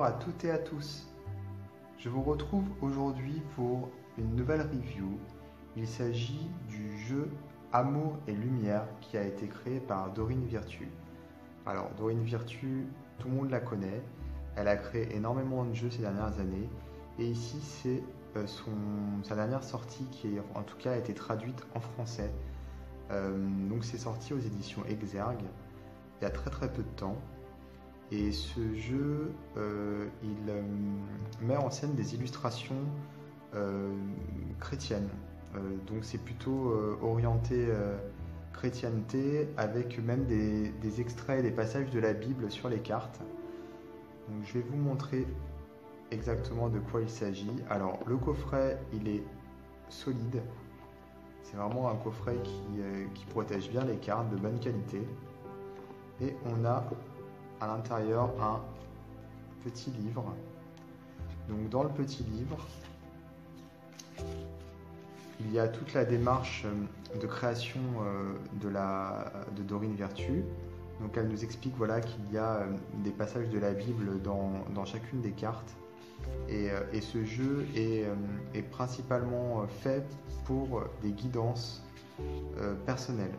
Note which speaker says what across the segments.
Speaker 1: à toutes et à tous. Je vous retrouve aujourd'hui pour une nouvelle review. Il s'agit du jeu Amour et Lumière qui a été créé par Dorine Virtue. Alors Dorine Virtue, tout le monde la connaît. Elle a créé énormément de jeux ces dernières années. Et ici c'est sa dernière sortie qui en tout cas a été traduite en français. Donc c'est sorti aux éditions Exergue il y a très peu de temps. Et ce jeu, il met en scène des illustrations chrétiennes. Donc c'est plutôt orienté chrétienté, avec même des extraits et des passages de la Bible sur les cartes. Donc je vais vous montrer exactement de quoi il s'agit. Alors le coffret, il est solide. C'est vraiment un coffret qui protège bien les cartes, de bonne qualité. Et on a à l'intérieur un petit livre. Donc dans le petit livre, il y a toute la démarche de création de Dorine Virtue. Donc elle nous explique voilà, qu'il y a des passages de la Bible dans chacune des cartes. Et ce jeu est principalement fait pour des guidances personnelles.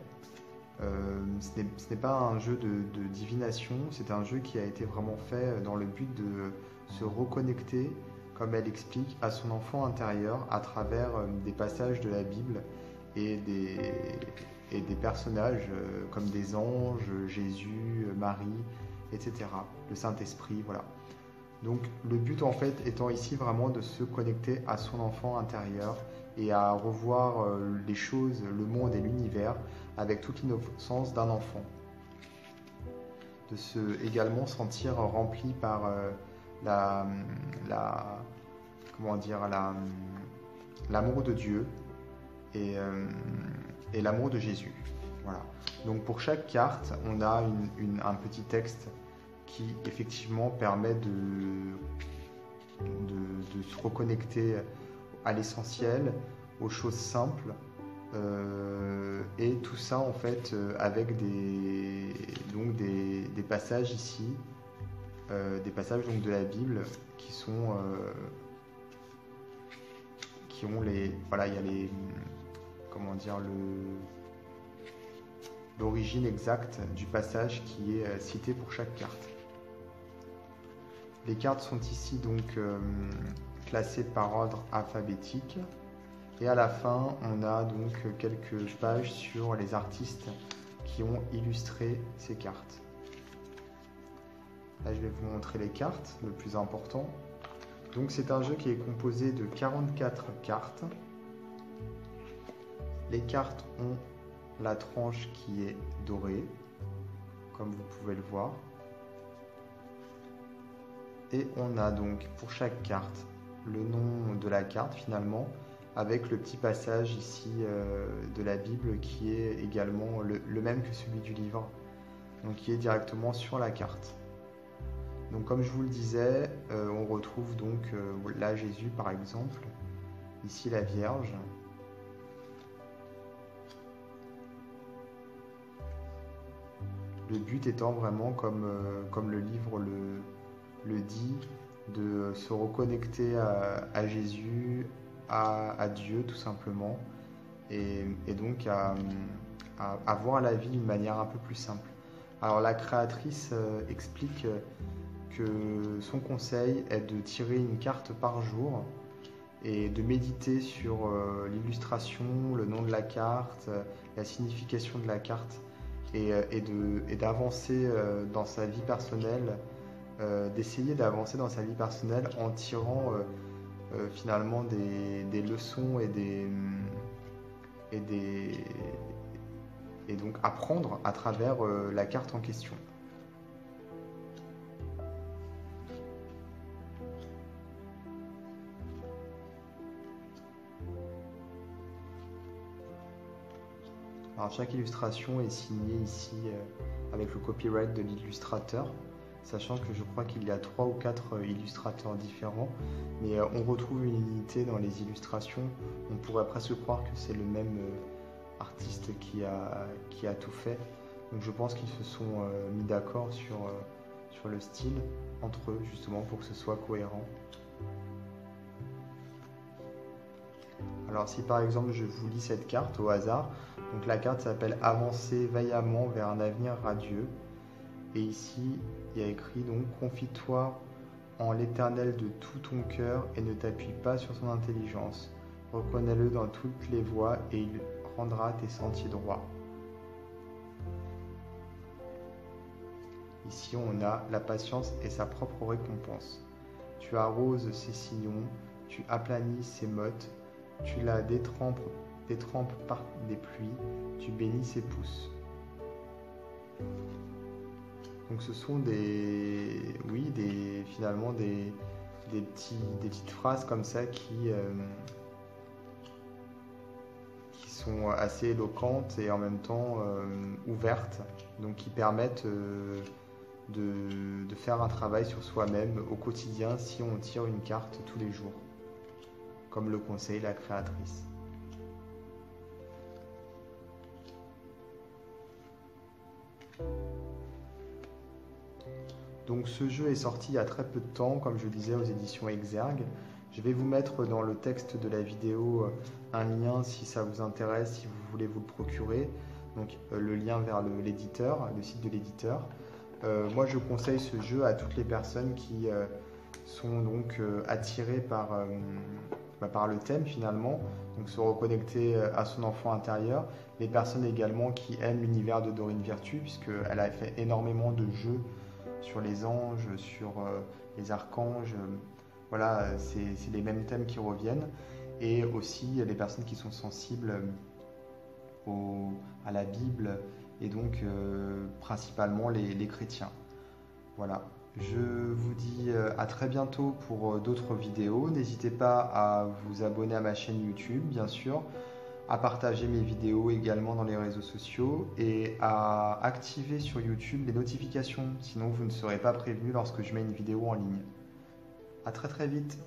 Speaker 1: Ce n'est pas un jeu de divination, c'est un jeu qui a été vraiment fait dans le but de se reconnecter, comme elle explique, à son enfant intérieur à travers des passages de la Bible et des personnages comme des anges, Jésus, Marie, etc. Le Saint-Esprit, voilà. Donc le but en fait étant ici vraiment de se connecter à son enfant intérieur et à revoir les choses, le monde et l'univers avec toute l'innocence d'un enfant. De se également sentir rempli par l'amour de Dieu et l'amour de Jésus. Voilà. Donc pour chaque carte, on a un petit texte qui effectivement permet de se reconnecter à l'essentiel, aux choses simples, et tout ça en fait avec des passages ici, des passages donc de la Bible qui ont les voilà, il y a les l'origine exacte du passage qui est cité pour chaque carte. Les cartes sont ici donc classées par ordre alphabétique. Et à la fin, on a donc quelques pages sur les artistes qui ont illustré ces cartes. Là, je vais vous montrer les cartes, le plus important. Donc, c'est un jeu qui est composé de 44 cartes. Les cartes ont la tranche qui est dorée, comme vous pouvez le voir. Et on a donc pour chaque carte le nom de la carte finalement, avec le petit passage ici de la Bible qui est également le même que celui du livre, donc qui est directement sur la carte. Donc comme je vous le disais, on retrouve donc là Jésus par exemple, ici la Vierge. Le but étant vraiment, comme le livre le dit, de se reconnecter à Jésus, à Dieu tout simplement, et donc à voir la vie d'une manière un peu plus simple. Alors la créatrice explique que son conseil est de tirer une carte par jour et de méditer sur l'illustration, le nom de la carte, la signification de la carte, et d'avancer dans sa vie personnelle, d'essayer d'avancer dans sa vie personnelle en tirant finalement des leçons et donc apprendre à travers la carte en question. Alors chaque illustration est signée ici avec le copyright de l'illustrateur, sachant que je crois qu'il y a 3 ou 4 illustrateurs différents, mais on retrouve une unité dans les illustrations. On pourrait presque croire que c'est le même artiste qui a tout fait. Donc je pense qu'ils se sont mis d'accord sur le style. entre eux, justement, pour que ce soit cohérent. Alors si par exemple je vous lis cette carte au hasard, donc la carte s'appelle Avancer vaillamment vers un avenir radieux. Et ici, il y a écrit donc confie-toi en l'Éternel de tout ton cœur et ne t'appuie pas sur son intelligence. Reconnais-le dans toutes les voies et il rendra tes sentiers droits. Ici, on a la patience et sa propre récompense. Tu arroses ses sillons, tu aplanis ses mottes, tu la détrempes par des pluies, tu bénis ses pousses. Donc ce sont finalement des petites phrases comme ça qui sont assez éloquentes et en même temps ouvertes, donc qui permettent de faire un travail sur soi-même au quotidien si on tire une carte tous les jours, comme le conseille la créatrice. Donc ce jeu est sorti il y a très peu de temps, comme je disais, aux éditions Exergue. Je vais vous mettre dans le texte de la vidéo un lien si ça vous intéresse, si vous voulez vous le procurer. Donc le lien vers l'éditeur, le site de l'éditeur. Moi je conseille ce jeu à toutes les personnes qui sont donc attirées par le thème finalement, donc se reconnecter à son enfant intérieur. Les personnes également qui aiment l'univers de Dorine Virtue, puisqu'elle a fait énormément de jeux sur les anges, sur les archanges. Voilà, c'est les mêmes thèmes qui reviennent. Et aussi les personnes qui sont sensibles à la Bible et donc principalement les chrétiens. Voilà. Je vous dis à très bientôt pour d'autres vidéos. N'hésitez pas à vous abonner à ma chaîne YouTube, bien sûr, à partager mes vidéos également dans les réseaux sociaux et à activer sur YouTube les notifications, sinon vous ne serez pas prévenu lorsque je mets une vidéo en ligne. À très très vite.